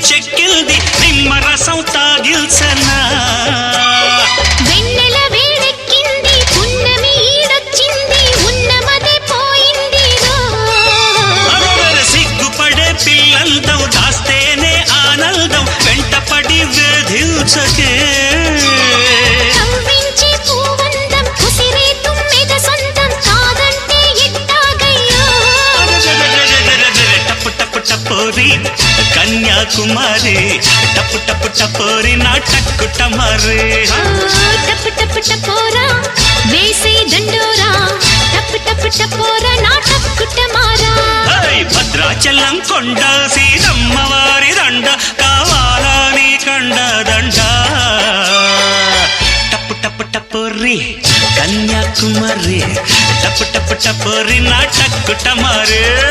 చెక్కిల్ది నిమ్మరసం తాగిల్సనా వెన్నెల వేడెక్కింది పున్నమి ఈడొచ్చింది ఉన్నమదే పోయింది సిగ్గుపడే పిల్లల్దం దాస్తేనే ఆనందం వెంటపడి వేధించకే కవ్వించి పూవందం కుసిరే తుమ్మెద సొంతం కాదంటే ఎట్టాగయ్యో టప్పు టప్పు టపోరి కన్యాకుమారి టప్పు టప్పు టపోరి నా టక్కుటమారి టప్పు టప్పు టపోరా వేసే దండోరా టప్పు టప్పు టపోరా నా టక్కుటమారా భద్రాచలం కొండ సీతమ్మవారి దండ కావాలా నీ కండ దండ టప్పు టప్పు టపోరి కన్యాకుమారి టప్పు టప్పు టపోరి నా టక్కుటమారి